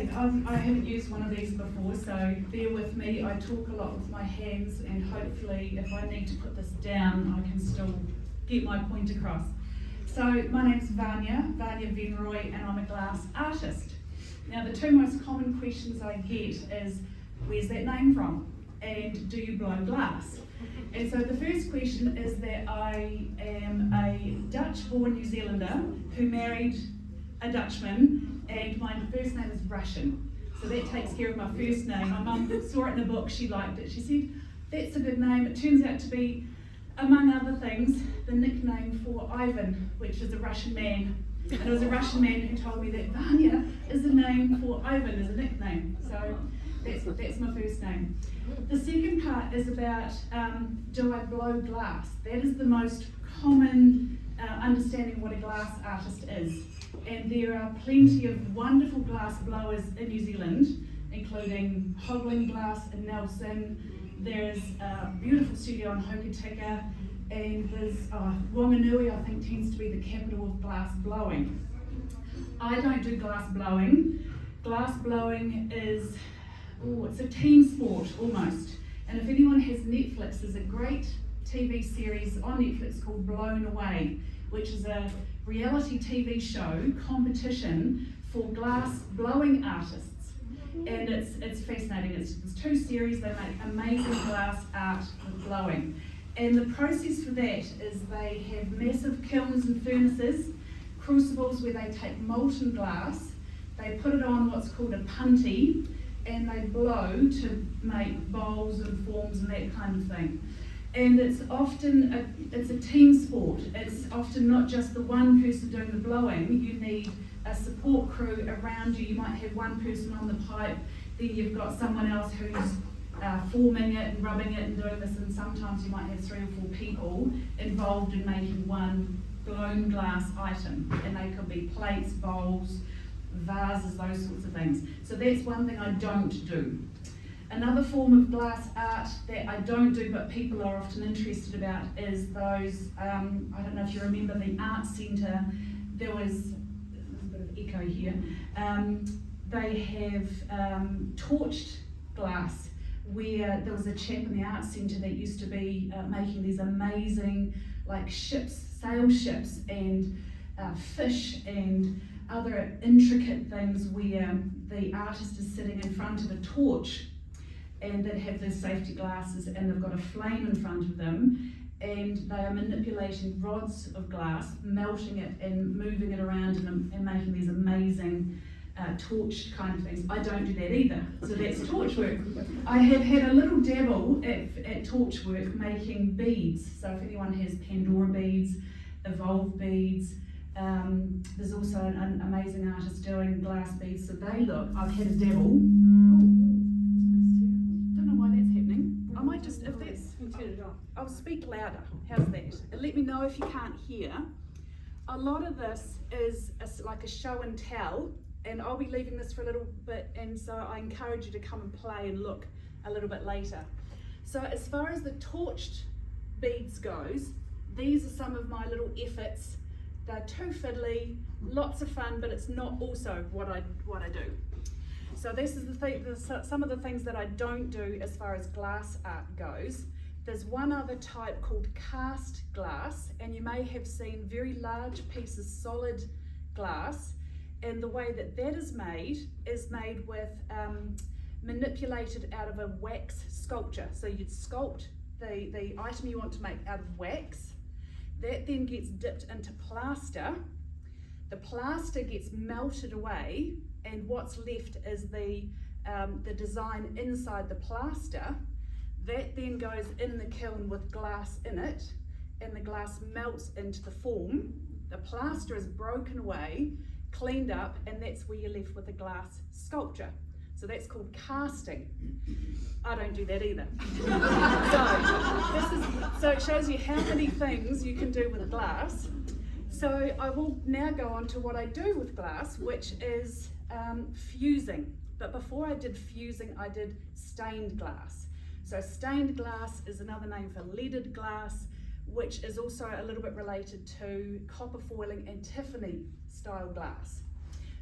Okay, I haven't used one of these before, so bear with me. I talk a lot with my hands, and hopefully if I need to put this down, I can still get my point across. So my name's Vanja Venrooy, and I'm a glass artist. Now the two most common questions I get is, where's that name from? And do you blow glass? And so the first question is that I am a Dutch-born New Zealander who married a Dutchman, and my first name is Russian. So that takes care of my first name. My mum saw it in a book, she liked it. She said, that's a good name. It turns out to be, among other things, the nickname for Ivan, which is a Russian man. And it was a Russian man who told me that Vanja is the name for Ivan as a nickname. So that's my first name. The second part is about, do I blow glass? That is the most common understanding what a glass artist is. And there are plenty of wonderful glass blowers in New Zealand, including Hoagland Glass in Nelson. There's a beautiful studio in Hokitika, and there's Wanganui, I think, tends to be the capital of glass blowing. I don't do glass blowing. Glass blowing is, it's a team sport almost. And if anyone has Netflix, there's a great TV series on Netflix called Blown Away, which is a reality TV show competition for glass blowing artists. And it's fascinating. There's two series, they make amazing glass art with blowing. And the process for that is they have massive kilns and furnaces, crucibles where they take molten glass, they put it on what's called a punty, and they blow to make bowls and forms and that kind of thing. And it's often it's a team sport. It's often not just the one person doing the blowing. You need a support crew around you. You might have one person on the pipe, then you've got someone else who's forming it and rubbing it and doing this, and sometimes you might have 3 or 4 people involved in making one blown glass item, and they could be plates, bowls, vases, those sorts of things. So that's one thing I don't do. Another form of glass art that I don't do but people are often interested about is those, I don't know if you remember the art centre, there's a bit of echo here, they have torched glass, where there was a chap in the art centre that used to be making these amazing like ships, sail ships, and fish and other intricate things where the artist is sitting in front of a torch, and they have their safety glasses and they've got a flame in front of them, and they are manipulating rods of glass, melting it and moving it around and making these amazing torch kind of things. I don't do that either, so that's torch work. I have had a little dabble at torch work making beads, so if anyone has Pandora beads, Evolve beads, there's also an amazing artist doing glass beads, so they look, I've had a dabble. Don't know why that's happening. I might just, if that's, I'll speak louder, how's that? And let me know if you can't hear. A lot of this is like a show and tell, and I'll be leaving this for a little bit, and so I encourage you to come and play and look a little bit later. So as far as the torched beads goes, these are some of my little efforts. They're too fiddly, lots of fun, but it's not also what I do. So this is the thing, some of the things that I don't do as far as glass art goes. There's one other type called cast glass, and you may have seen very large pieces, solid glass, and the way that is made with manipulated out of a wax sculpture. So you'd sculpt the item you want to make out of wax. That then gets dipped into plaster. The plaster gets melted away, and what's left is the design inside the plaster. That then goes in the kiln with glass in it, and the glass melts into the form. The plaster is broken away, cleaned up, and that's where you're left with a glass sculpture. So that's called casting. I don't do that either. So it shows you how many things you can do with glass. So I will now go on to what I do with glass, which is fusing. But before I did fusing, I did stained glass. So stained glass is another name for leaded glass, which is also a little bit related to copper foiling and Tiffany style glass.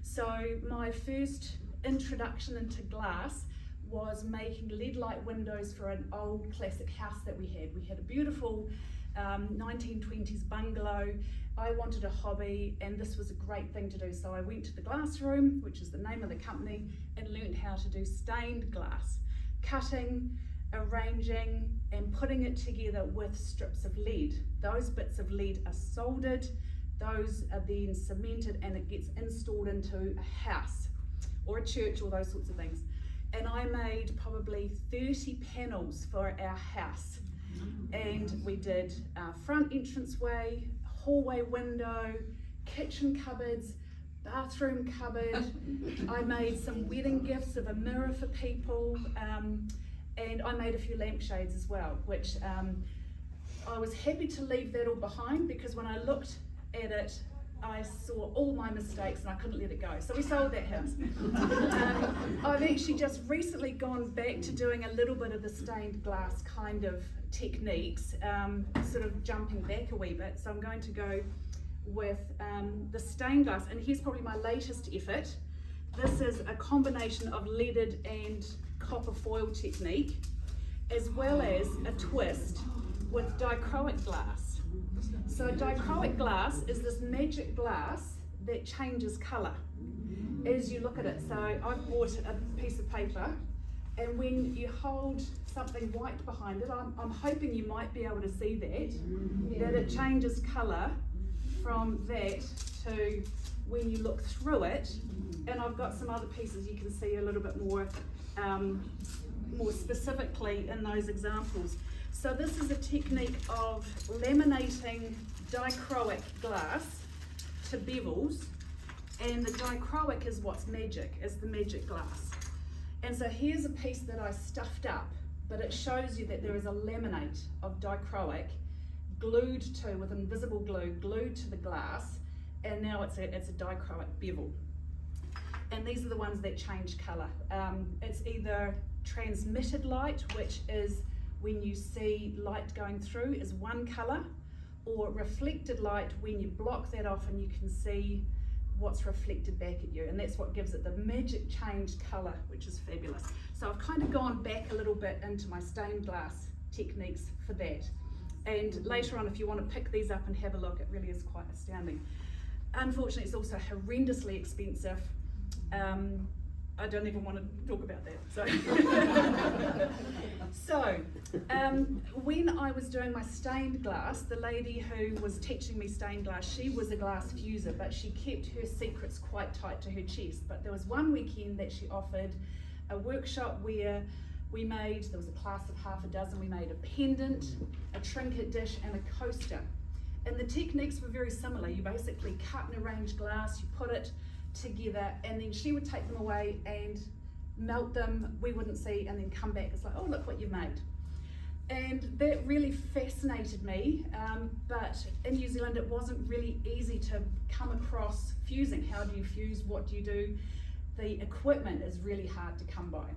So my first introduction into glass was making LED light windows for an old classic house that we had. We had a beautiful 1920s bungalow. I wanted a hobby and this was a great thing to do. So I went to the glass room, which is the name of the company, and learned how to do stained glass. Cutting, arranging and putting it together with strips of lead. Those bits of lead are soldered, those are then cemented and it gets installed into a house or a church or those sorts of things. And I made probably 30 panels for our house. And we did front entranceway, hallway window, kitchen cupboards, bathroom cupboard. I made some wedding gifts of a mirror for people, and I made a few lampshades as well, which I was happy to leave that all behind because when I looked at it, I saw all my mistakes and I couldn't let it go. So we sold that house. I've actually just recently gone back to doing a little bit of the stained glass kind of techniques, sort of jumping back a wee bit. So I'm going to go with the stained glass, and here's probably my latest effort. This is a combination of leaded and copper foil technique, as well as a twist with dichroic glass. So dichroic glass is this magic glass that changes colour as you look at it. So I've bought a piece of paper, and when you hold something white behind it, I'm hoping you might be able to see that it changes colour from that to when you look through it. And I've got some other pieces you can see a little bit more specifically in those examples. So this is a technique of laminating dichroic glass to bevels, and the dichroic is what's magic, is the magic glass. And so here's a piece that I stuffed up, but it shows you that there is a laminate of dichroic glued to, with invisible glue, glued to the glass, and now it's a dichroic bevel. And these are the ones that change colour. It's either transmitted light, which is when you see light going through is one colour, or reflected light when you block that off and you can see what's reflected back at you, and that's what gives it the magic changed colour, which is fabulous. So I've kind of gone back a little bit into my stained glass techniques for that, and later on if you want to pick these up and have a look, it really is quite astounding. Unfortunately it's also horrendously expensive. I don't even want to talk about that. So, when I was doing my stained glass, the lady who was teaching me stained glass, she was a glass fuser, but she kept her secrets quite tight to her chest. But there was one weekend that she offered a workshop where we made, there was a class of half a dozen, we made a pendant, a trinket dish and a coaster. And the techniques were very similar. You basically cut and arrange glass, you put it together, and then she would take them away and melt them, we wouldn't see, and then come back. It's like, oh, look what you've made. And that really fascinated me, but in New Zealand it wasn't really easy to come across fusing. How do you fuse? What do you do? The equipment is really hard to come by.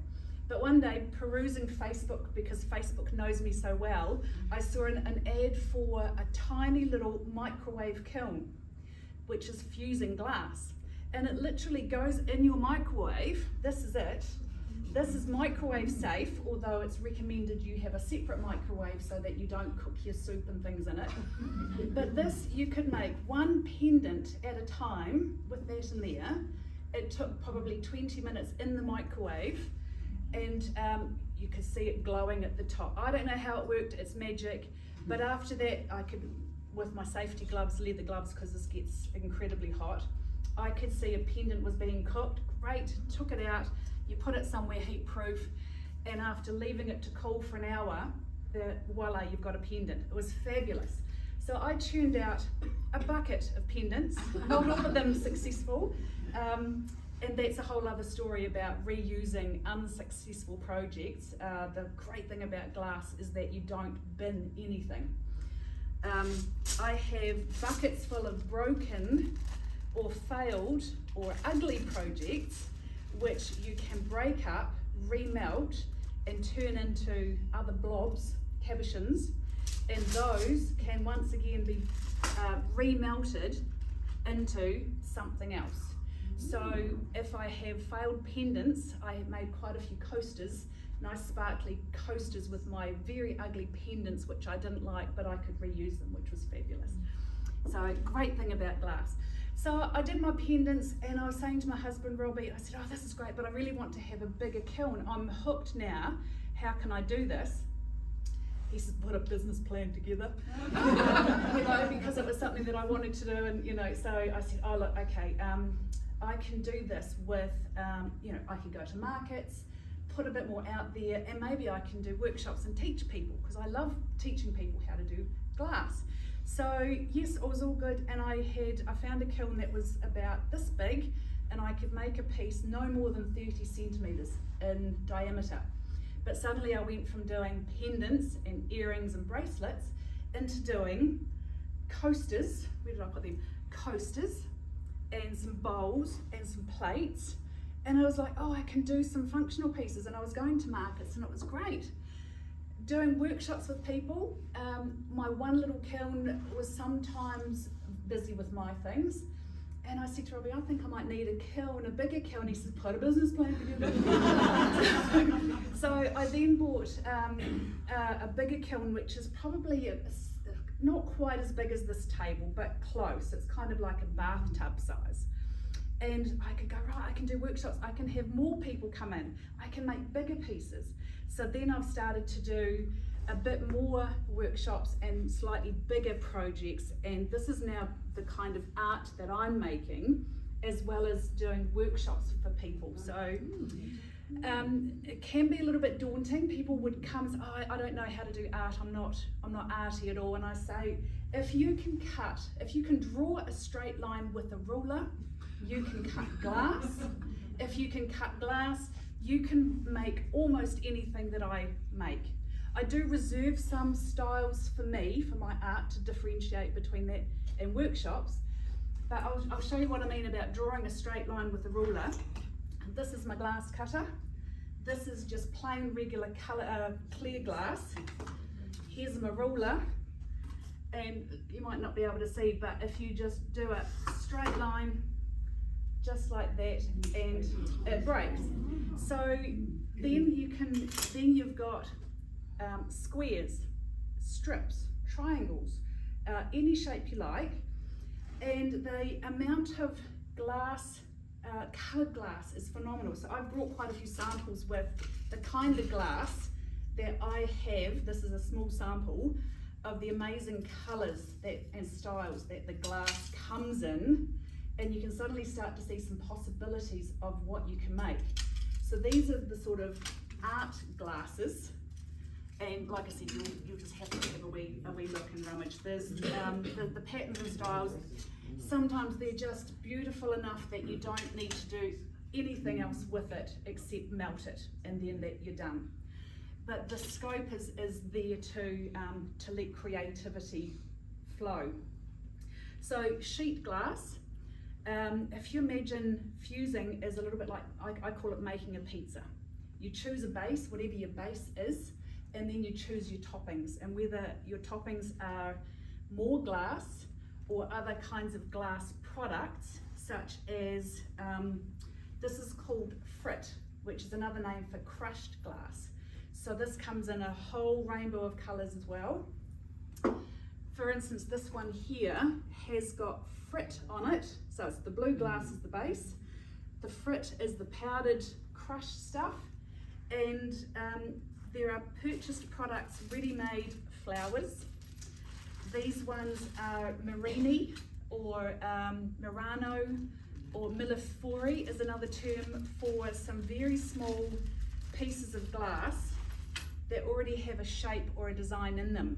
But one day, perusing Facebook, because Facebook knows me so well, I saw an ad for a tiny little microwave kiln, which is fusing glass. And it literally goes in your microwave. This is it. This is microwave safe, although it's recommended you have a separate microwave so that you don't cook your soup and things in it. But this, you could make one pendant at a time with that in there. It took probably 20 minutes in the microwave, and you could see it glowing at the top. I don't know how it worked, it's magic. But after that, I could, with my safety gloves, leather gloves, because this gets incredibly hot, I could see a pendant was being cooked. Great, took it out, you put it somewhere heat proof, and after leaving it to cool for an hour, voila, you've got a pendant. It was fabulous. So I churned out a bucket of pendants, not all of them successful, and that's a whole other story about reusing unsuccessful projects. The great thing about glass is that you don't bin anything. I have buckets full of broken or failed or ugly projects which you can break up, remelt and turn into other blobs, cabochons, and those can once again be remelted into something else. So if I have failed pendants, I have made quite a few coasters, nice sparkly coasters with my very ugly pendants, which I didn't like, but I could reuse them, which was fabulous. So great thing about glass. So I did my pendants, and I was saying to my husband, Robbie, I said, oh, this is great, but I really want to have a bigger kiln. I'm hooked now. How can I do this? He said, put a business plan together, because it was something that I wanted to do, and so I said, oh look, okay, I can do this with, I can go to markets, put a bit more out there, and maybe I can do workshops and teach people, because I love teaching people how to do glass. So yes, it was all good, and I found a kiln that was about this big, and I could make a piece no more than 30 centimetres in diameter. But suddenly I went from doing pendants and earrings and bracelets into doing coasters. Where did I put them? Coasters, and some bowls and some plates. And I was like, oh, I can do some functional pieces. And I was going to markets, and it was great. Doing workshops with people. My one little kiln was sometimes busy with my things. And I said to Robbie, I think I might need a kiln, a bigger kiln. He says, put a business plan together. So I then bought a bigger kiln, which is probably not quite as big as this table, but close. It's kind of like a bathtub size. And I could go, right, I can do workshops. I can have more people come in. I can make bigger pieces. So then I've started to do a bit more workshops and slightly bigger projects, and this is now the kind of art that I'm making, as well as doing workshops for people. So it can be a little bit daunting. People would come and say, oh, I don't know how to do art, I'm not arty at all. And I say, if you can draw a straight line with a ruler, you can cut glass. If you can cut glass, you can make almost anything that I make. I do reserve some styles for me, for my art, to differentiate between that and workshops, but I'll show you what I mean about drawing a straight line with a ruler. This is my glass cutter. This is just plain regular colour, clear glass. Here's my ruler, and you might not be able to see, but if you just do a straight line, just like that, and it breaks. So then you've got squares, strips, triangles, any shape you like, and the amount of glass, coloured glass, is phenomenal. So I've brought quite a few samples with the kind of glass that I have. This is a small sample of the amazing colours and styles that the glass comes in, and you can suddenly start to see some possibilities of what you can make. So these are the sort of art glasses. And like I said, you'll just have to have a wee look and rummage. There's the patterns and styles. Sometimes they're just beautiful enough that you don't need to do anything else with it except melt it, and then you're done. But the scope is there to let creativity flow. So sheet glass, if you imagine fusing is a little bit like, I call it making a pizza. You choose a base, whatever your base is, and then you choose your toppings, and whether your toppings are more glass or other kinds of glass products, such as, this is called frit, which is another name for crushed glass. So this comes in a whole rainbow of colours as well. For instance, this one here has got frit on it, so it's the blue glass is the base, the frit is the powdered crushed stuff, and there are purchased products, ready-made flowers. These ones are Marini or Murano, or millefori is another term for some very small pieces of glass that already have a shape or a design in them.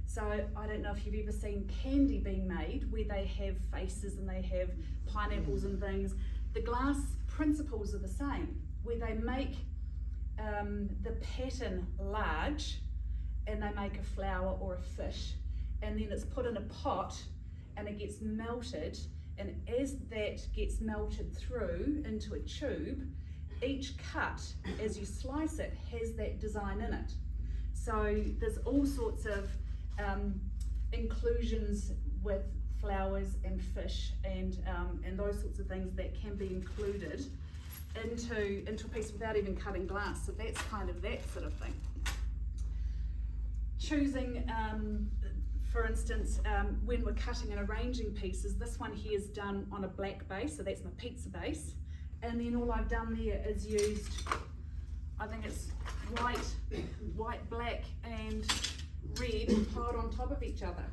So I don't know if you've ever seen candy being made where they have faces and they have pineapples and things. The glass principles are the same, where they make the pattern large, and they make a flower or a fish, and then it's put in a pot and it gets melted, and as that gets melted through into a tube, each cut as you slice it has that design in it. So there's all sorts of inclusions with flowers and fish and those sorts of things that can be included into a piece without even cutting glass. So that's kind of that sort of thing. Choosing, for instance, when we're cutting and arranging pieces, this one here is done on a black base, so that's my pizza base. And then all I've done there is used, I think it's white, black and red piled on top of each other.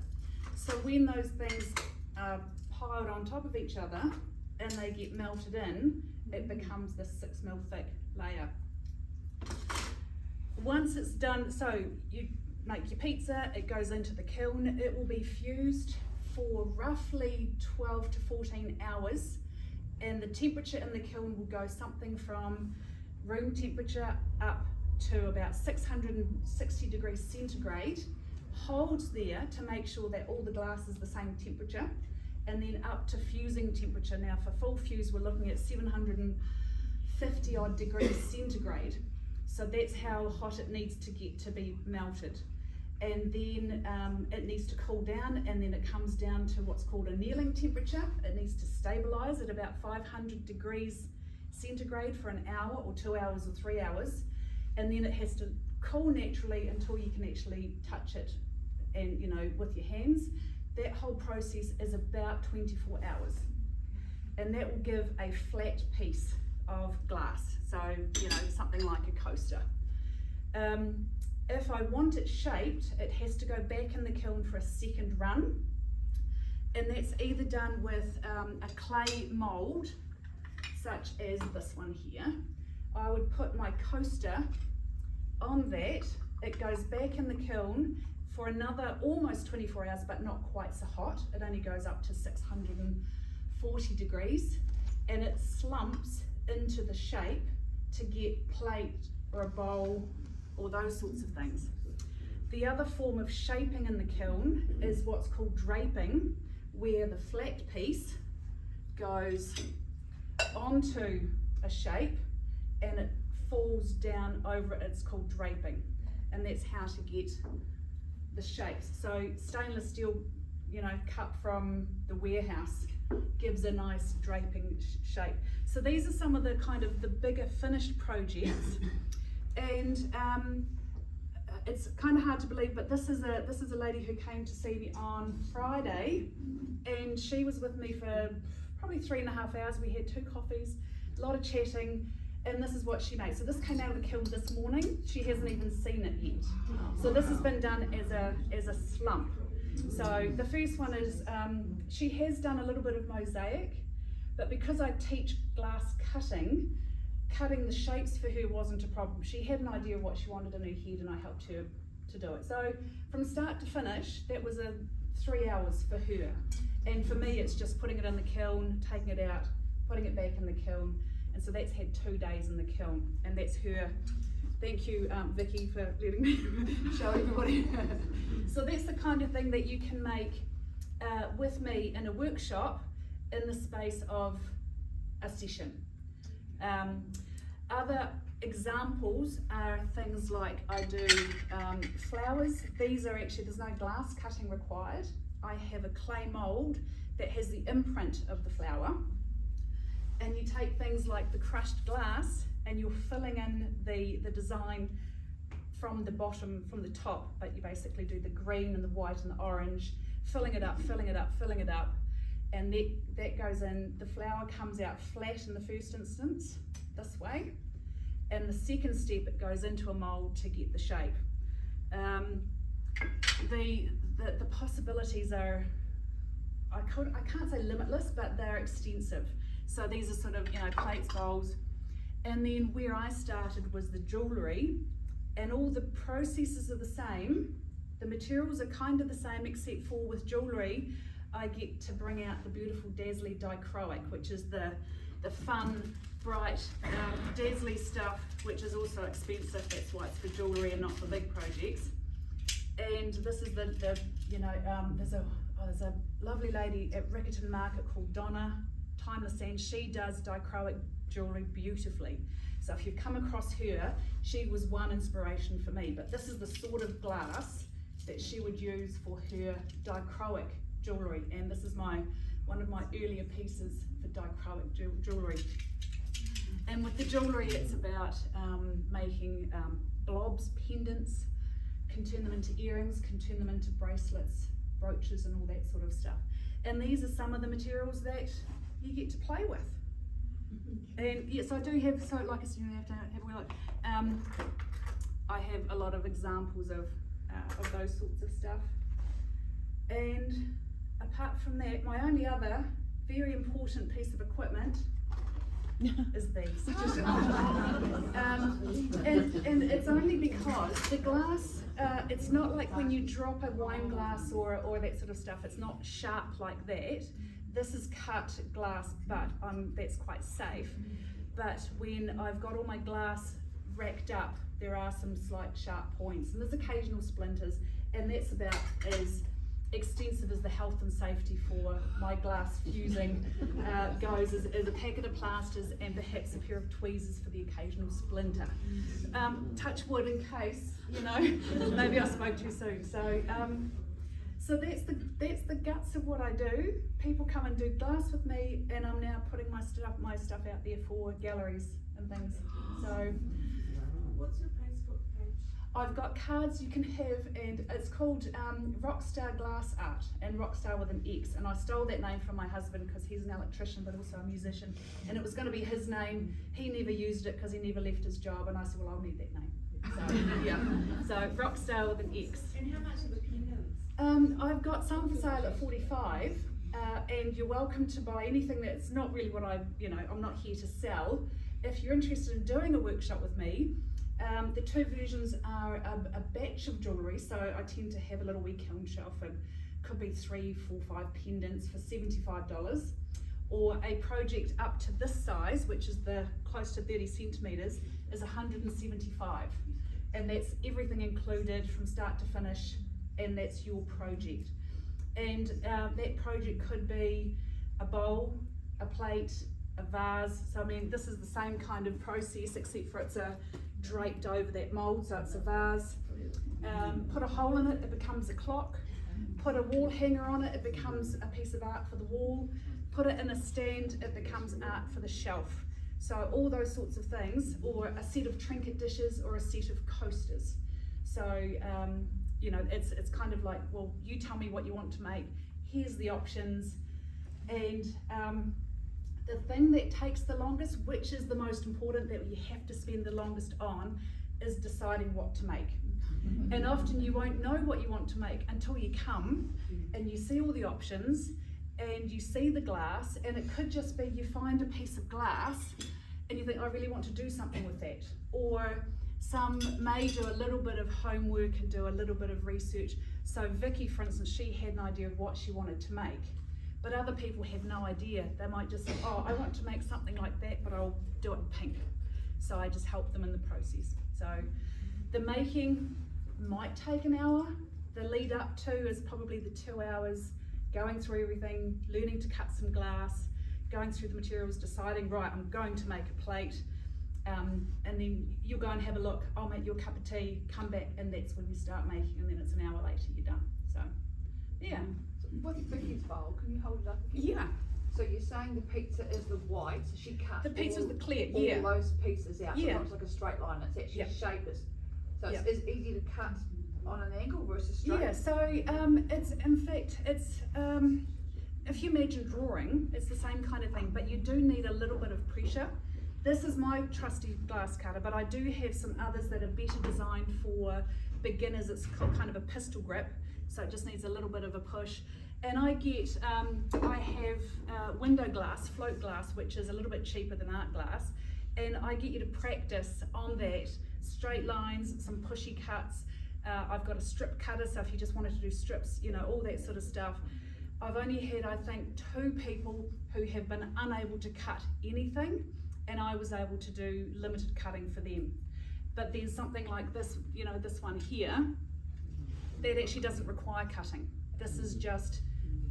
So when those things are piled on top of each other and they get melted in, it becomes this 6 mil thick layer. Once it's done, so you make your pizza, it goes into the kiln, it will be fused for roughly 12 to 14 hours, and the temperature in the kiln will go something from room temperature up to about 660 degrees centigrade, holds there to make sure that all the glass is the same temperature, and then up to fusing temperature. Now for full fuse we're looking at 750 odd degrees centigrade. So that's how hot it needs to get to be melted. And then it needs to cool down, and then it comes down to what's called annealing temperature. It needs to stabilize at about 500 degrees centigrade for an hour or 2 hours or 3 hours, and then it has to cool naturally until you can actually touch it and, you know, with your hands. That whole process is about 24 hours, and that will give a flat piece of glass, so, you know, something like a coaster. If I want it shaped, it has to go back in the kiln for a second run, and that's either done with a clay mold such as this one here. I would put my coaster on that, it goes back in the kiln for another almost 24 hours, but not quite so hot. It only goes up to 640 degrees, and it slumps into the shape to get plate or a bowl or those sorts of things. The other form of shaping in the kiln is what's called draping, where the flat piece goes onto a shape and it falls down over it. It's called draping, and that's how to get the shapes. So stainless steel, you know, cut from the warehouse gives a nice draping shape. So these are some of the kind of the bigger finished projects, and it's kind of hard to believe, but this is a lady who came to see me on Friday, and she was with me for probably 3.5 hours. We had 2 coffees, a lot of chatting, and this is what she made. So this came out of the kiln this morning. She hasn't even seen it yet. So this has been done as a slump. So the first one is, she has done a little bit of mosaic, but because I teach glass cutting the shapes for her wasn't a problem. She had an idea of what she wanted in her head, and I helped her to do it. So from start to finish, that was 3 hours for her. And for me, it's just putting it in the kiln, taking it out, putting it back in the kiln. And so that's had 2 days in the kiln, and that's her. Thank you, Vicky, for letting me show everybody. So that's the kind of thing that you can make with me in a workshop in the space of a session. Other examples are things like I do flowers. These are actually, there's no glass cutting required. I have a clay mold that has the imprint of the flower, and you take things like the crushed glass and you're filling in the design from the bottom, from the top, but you basically do the green and the white and the orange, filling it up, and that goes in. The flower comes out flat in the first instance, this way, and the second step it goes into a mold to get the shape. The possibilities are, I can't say limitless, but they're extensive. So these are sort of, you know, plates, bowls, and then where I started was the jewellery, and all the processes are the same. The materials are kind of the same, except for with jewellery, I get to bring out the beautiful dazzly dichroic, which is the fun, bright, dazzly stuff, which is also expensive. That's why it's for jewellery and not for big projects. And this is the you know, there's a lovely lady at Riccarton Market called Donna Timeless, and she does dichroic jewellery beautifully. So if you've come across her, she was one inspiration for me. But this is the sort of glass that she would use for her dichroic jewellery, and this is one of my earlier pieces for dichroic jewellery. And with the jewellery, it's about making blobs, pendants, can turn them into earrings, can turn them into bracelets, brooches, and all that sort of stuff. And these are some of the materials that you get to play with. And yes, I do have, so like I said, you have to have a look. I have a lot of examples of those sorts of stuff. And apart from that, my only other very important piece of equipment is these. And it's only because the glass, it's not like when you drop a wine glass or that sort of stuff, it's not sharp like that. This is cut glass, but that's quite safe. But when I've got all my glass racked up, there are some slight sharp points, and there's occasional splinters, and that's about as extensive as the health and safety for my glass fusing goes, is a packet of plasters and perhaps a pair of tweezers for the occasional splinter. Touch wood in case, maybe I spoke too soon. So that's the guts of what I do. People come and do glass with me, and I'm now putting my stuff out there for galleries and things. So, what's your Facebook page? I've got cards you can have, and it's called Rockstar Glass Art, and Rockstar with an X. And I stole that name from my husband because he's an electrician but also a musician, and it was going to be his name. He never used it because he never left his job, and I said, well, I'll need that name. So yeah, so Rockstar with an X. And how much are the pendants? I've got some for sale at 45, and you're welcome to buy anything that's not really what I'm not here to sell. If you're interested in doing a workshop with me, the two versions are a batch of jewellery, so I tend to have a little weekend shelf, and could be 3, 4, 5 pendants for $75, or a project up to this size, which is the close to 30 centimetres, is $175, and that's everything included from start to finish, and that's your project. And that project could be a bowl, a plate, a vase. So I mean, this is the same kind of process, except for it's draped over that mould, so it's a vase. Put a hole in it, it becomes a clock. Put a wall hanger on it, it becomes a piece of art for the wall. Put it in a stand, it becomes art for the shelf. So all those sorts of things, or a set of trinket dishes, or a set of coasters. So it's kind of like, well, you tell me what you want to make, here's the options. And the thing that takes the longest, which is the most important, that you have to spend the longest on, is deciding what to make. And often you won't know what you want to make until you come and you see all the options and you see the glass, and it could just be you find a piece of glass and you think, I really want to do something with that. Or some may do a little bit of homework and do a little bit of research. So Vicky, for instance, she had an idea of what she wanted to make, but other people have no idea. They might just say, oh, I want to make something like that, but I'll do it in pink. So I just help them in the process. So the making might take an hour. The lead up to is probably the 2 hours, going through everything, learning to cut some glass, going through the materials, deciding, right, I'm going to make a plate. And then you'll go and have a look, I'll make you a cup of tea, come back, and that's when we start making, and then it's an hour later you're done. So, yeah. So with Vicky's bowl, can you hold it up again? Yeah. So you're saying the pizza is the white, so she cut The pizza's the clear, all yeah. those pieces out, so Yeah. it looks like a straight line, it's actually Yep. shaped. So Yep. it's easy to cut on an angle versus straight? Yeah, so it's, in fact, it's, if you imagine drawing, it's the same kind of thing, but you do need a little bit of pressure. This is my trusty glass cutter, but I do have some others that are better designed for beginners. It's called kind of a pistol grip, so it just needs a little bit of a push. And I get, I have window glass, float glass, which is a little bit cheaper than art glass, and I get you to practice on that, straight lines, some pushy cuts. I've got a strip cutter, so if you just wanted to do strips, all that sort of stuff. I've only had, I think, 2 people who have been unable to cut anything, and I was able to do limited cutting for them. But there's something like this, this one here, that actually doesn't require cutting. This is just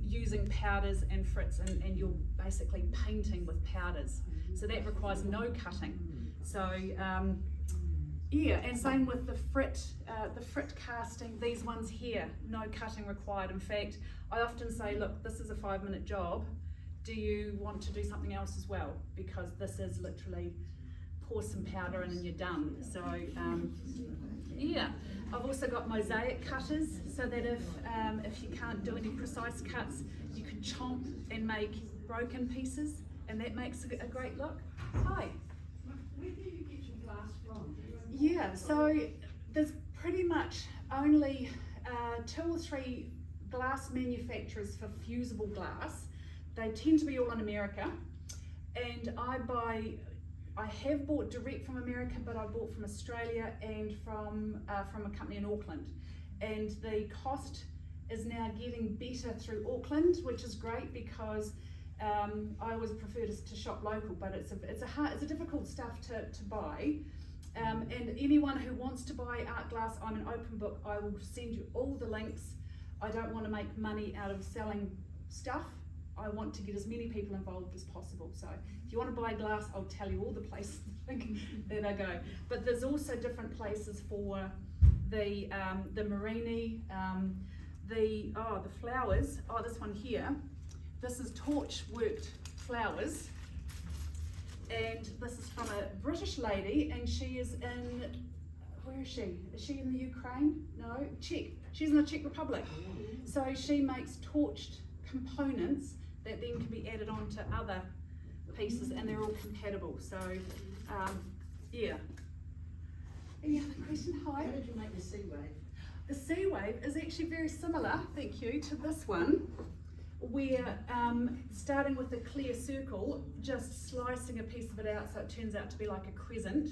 using powders and frits, and you're basically painting with powders. So that requires no cutting. So Yeah, and same with the frit casting, these ones here, no cutting required. In fact, I often say, look, this is a 5-minute job. Do you want to do something else as well? Because this is literally pour some powder in and you're done. So, yeah. I've also got mosaic cutters, so that if you can't do any precise cuts, you can chomp and make broken pieces, and that makes a great look. Hi. Where do you get your glass from? Yeah, so there's pretty much only 2 or 3 glass manufacturers for fusible glass. They tend to be all in America, and I have bought direct from America, but I bought from Australia and from a company in Auckland, and the cost is now getting better through Auckland, which is great because I always prefer to shop local, but it's a difficult stuff to buy. And anyone who wants to buy art glass, I'm an open book. I will send you all the links. I don't want to make money out of selling stuff. I want to get as many people involved as possible. So if you want to buy glass, I'll tell you all the places that I go. But there's also different places for the Marini, the flowers. Oh, this one here. This is torch worked flowers. And this is from a British lady, and she is in, where is she? Is she in the Ukraine? No, Czech. She's in the Czech Republic. So she makes torched components that then can be added on to other pieces, and they're all compatible. So, yeah. Any other question? Hi. How did you make the sea wave? The sea wave is actually very similar, thank you, to this one. We're starting with a clear circle, just slicing a piece of it out so it turns out to be like a crescent,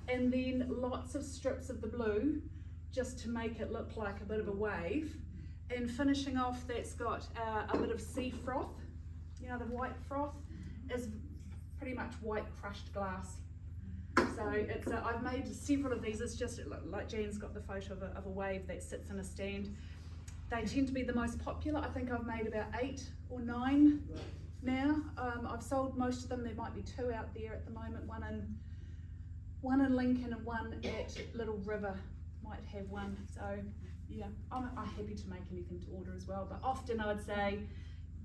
and then lots of strips of the blue just to make it look like a bit of a wave, and finishing off that's got a bit of sea froth. You know, the white froth is pretty much white crushed glass. So it's I've made several of these. It's just like Jan's got the photo of a wave that sits in a stand. They tend to be the most popular. I think I've made about 8 or 9 now. I've sold most of them. There might be 2 out there at the moment. One in Lincoln and one at Little River might have one. So yeah, I'm happy to make anything to order as well. But often I'd say,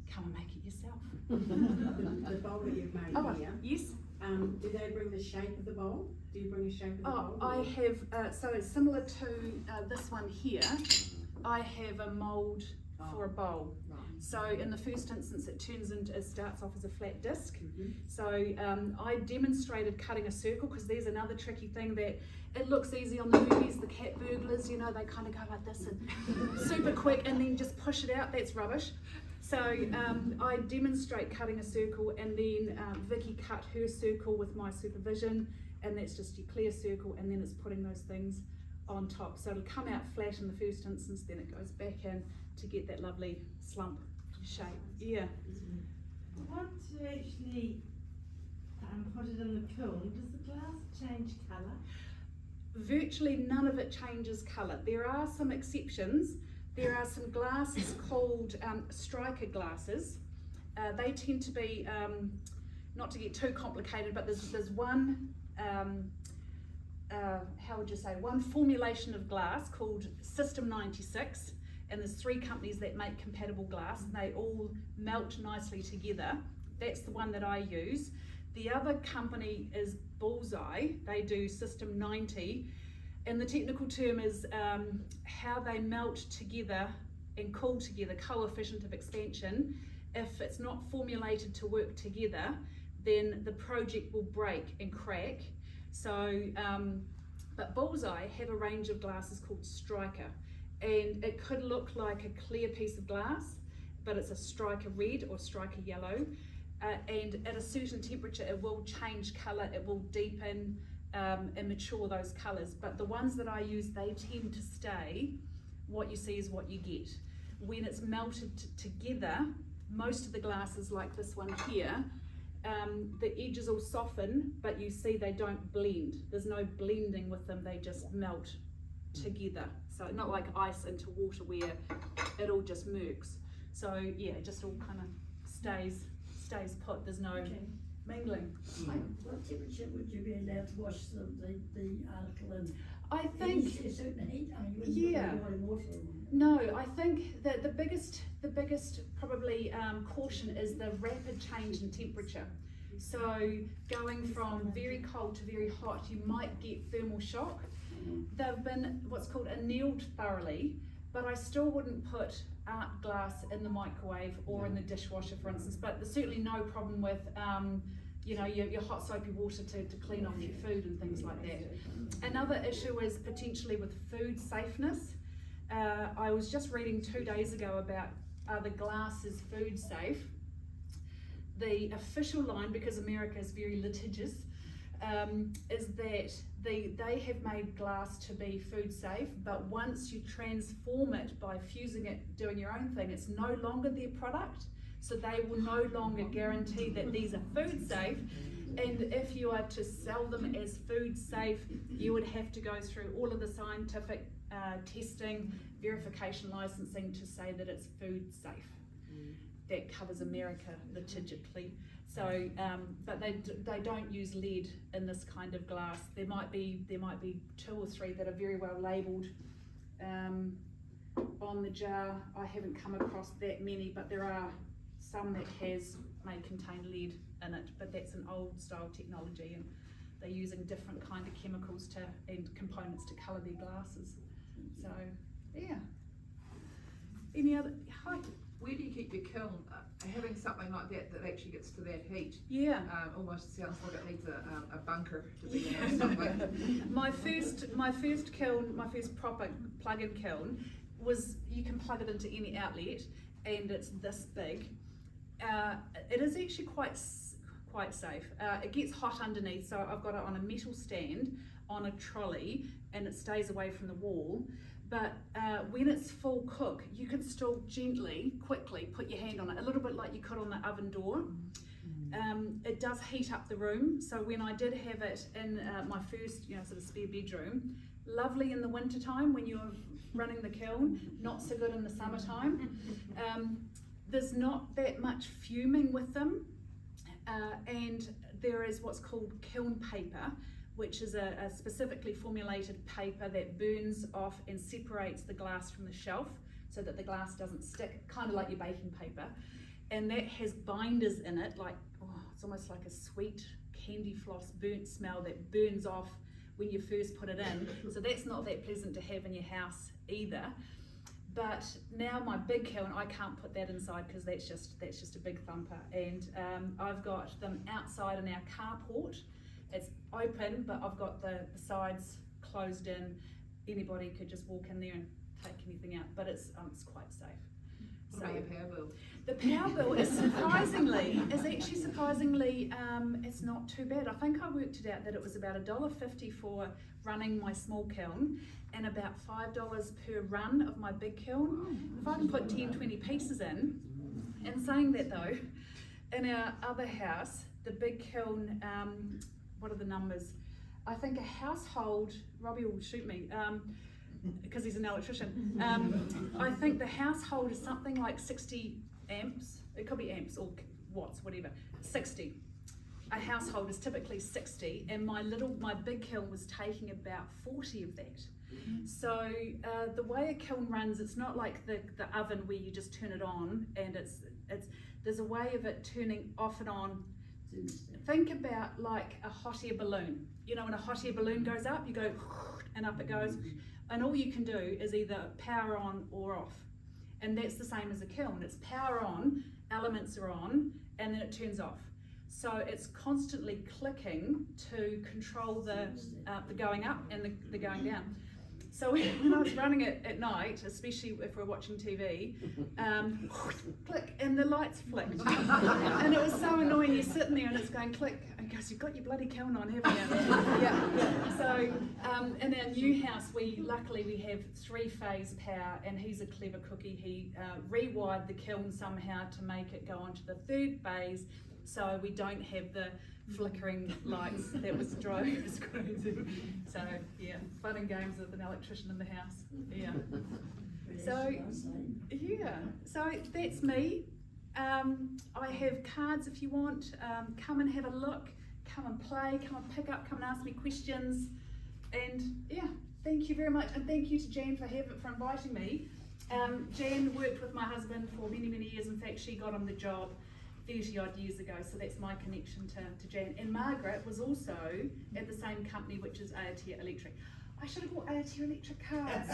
come and make it yourself. The bowl that you've made here. Yes. Do they bring the shape of the bowl? Do you bring a shape of the bowl? I have, so it's similar to this one here. I have a mould for a bowl. Right. So in the first instance, it starts off as a flat disc. Mm-hmm. So I demonstrated cutting a circle, because there's another tricky thing that it looks easy on the movies, the cat burglars, you know, they kind of go like this and super quick and then just push it out. That's rubbish. So I demonstrate cutting a circle, and then Vicky cut her circle with my supervision, and that's just your clear circle, and then it's putting those things on top. So it'll come out flat in the first instance, then it goes back in to get that lovely slump shape. Yeah. Once you actually put it in the kiln, does the glass change colour? Virtually none of it changes colour. There are some exceptions. There are some glasses called striker glasses. They tend to be, not to get too complicated, but there's one, how would you say, one formulation of glass called System 96, and there's 3 companies that make compatible glass, and they all melt nicely together. That's the one that I use. The other company is Bullseye. They do System 90, and the technical term is how they melt together and cool together, coefficient of expansion. If it's not formulated to work together, then the project will break and crack. So, but Bullseye have a range of glasses called Striker, and it could look like a clear piece of glass, but it's a striker red or striker yellow, and at a certain temperature it will change colour, it will deepen and mature those colours. But the ones that I use, they tend to stay. What you see is what you get. When it's melted together, most of the glasses like this one here, the edges will soften, but you see they don't blend. There's no blending with them, they just melt together. So not like ice into water where it all just murks. So yeah, it just all kind of stays put. There's no mingling. What temperature would you be allowed to wash the article in? I think, A certain heat, I mean, you Yeah. wouldn't put boiling water in. no, I think that the biggest probably caution is the rapid change in temperature. So going from very cold to very hot, you might get thermal shock. They've been what's called annealed thoroughly, but I still wouldn't put art glass in the microwave or in the dishwasher, for instance. But there's certainly no problem with your hot soapy water to clean off your food and things like that. Another issue is potentially with food safeness. I was just reading 2 days ago about the glass is food safe. The official line, because America is very litigious, is that they have made glass to be food safe, but once you transform it by fusing it, doing your own thing, it's no longer their product. So they will no longer guarantee that these are food safe. And if you are to sell them as food safe, you would have to go through all of the scientific testing, verification, licensing to say that it's food safe. That covers America litigiously. So, but they don't use lead in this kind of glass. There might be 2 or 3 that are very well labelled on the jar. I haven't come across that many, but there are some that may contain lead in it. But that's an old style technology, and they're using different kind of chemicals and components to colour their glasses. So, yeah. Any other? Hi. Where do you keep your kiln? Having something like that actually gets to that heat, Yeah. almost sounds like it needs a bunker to be in or something. my first kiln, my first proper plug-in kiln was, you can plug it into any outlet, and it's this big. It is actually quite safe. It gets hot underneath, so I've got it on a metal stand on a trolley, and it stays away from the wall. But when it's full cook, you can still gently, quickly put your hand on it, a little bit like you could on the oven door. It does heat up the room. So when I did have it in my first, sort of spare bedroom, lovely in the winter time when you're running the kiln, not so good in the summertime. There's not that much fuming with them, and there is what's called kiln paper, which is a specifically formulated paper that burns off and separates the glass from the shelf so that the glass doesn't stick, kind of like your baking paper. And that has binders in it, it's almost like a sweet candy floss burnt smell that burns off when you first put it in. So that's not that pleasant to have in your house either. But now my big kiln, I can't put that inside because that's just a big thumper. And I've got them outside in our carport. It's open, but I've got the sides closed in. Anybody could just walk in there and take anything out, but it's quite safe. What about your power bill? The power bill is surprisingly, it's not too bad. I think I worked it out that it was about $1.50 for running my small kiln and about $5 per run of my big kiln. If I can put 10, 20 pieces in, and saying that though, in our other house, the big kiln, what are the numbers? I think a household, Robbie will shoot me, because he's an electrician. I think the household is something like 60 amps. It could be amps or watts, whatever. 60. A household is typically 60, and my big kiln was taking about 40 of that. So the way a kiln runs, it's not like the oven where you just turn it on, and there's a way of it turning off and on. Think about like a hot air balloon. When a hot air balloon goes up, you go and up it goes, and all you can do is either power on or off. And that's the same as a kiln. It's power on, elements are on, and then it turns off. So it's constantly clicking to control the going up and the going down. So when I was running it at night, especially if we're watching TV, click, and the lights flicked. And it was so annoying. You're sitting there and it's going click, and goes, you've got your bloody kiln on, haven't you? Yeah. So in our new house, luckily we have 3-phase power, and he's a clever cookie. He rewired the kiln somehow to make it go onto the 3rd phase, so we don't have the flickering lights that was driving us crazy. So yeah, fun and games with an electrician in the house. Yeah. So yeah, so that's me. I have cards if you want. Come and have a look, come and play, come and pick up, come and ask me questions. And yeah, thank you very much. And thank you to Jan for inviting me. Jan worked with my husband for many, many years. In fact, she got him the job 30 odd years ago, so that's my connection to Jan. And Margaret was also at the same company, which is AOT Electric. I should have bought AOT Electric cards.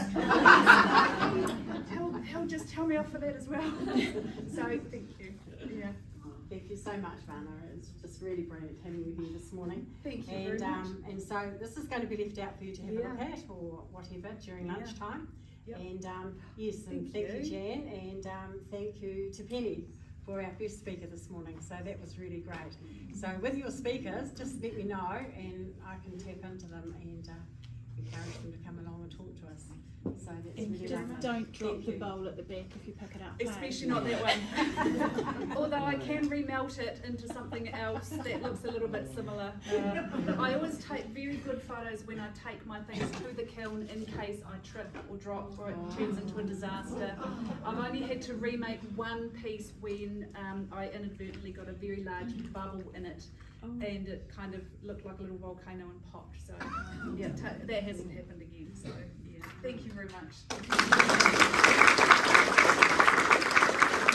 He'll just tell me off for that as well. So thank you. Yeah. Thank you so much, Vanja. It's just really brilliant having you here this morning. Thank you very much. And so this is going to be left out for you to have a look at or whatever during lunchtime. Yep. And yes, and thank you, Jan, and thank you to Penny for our first speaker this morning. So that was really great. So with your speakers, just let me know and I can tap into them and encourage them to come along and talk to us. So that's And really just great. don't drop Thank the you. bowl at the back if you pick it up. Especially not that one. Although I can remelt it into something else that looks a little bit similar. I always take very good photos when I take my things to the kiln in case I trip or drop or it turns into a disaster. I've only had to remake one piece when I inadvertently got a very large bubble in it. And it kind of looked like a little volcano and popped. So yeah, that hasn't happened again. So yeah, thank you very much.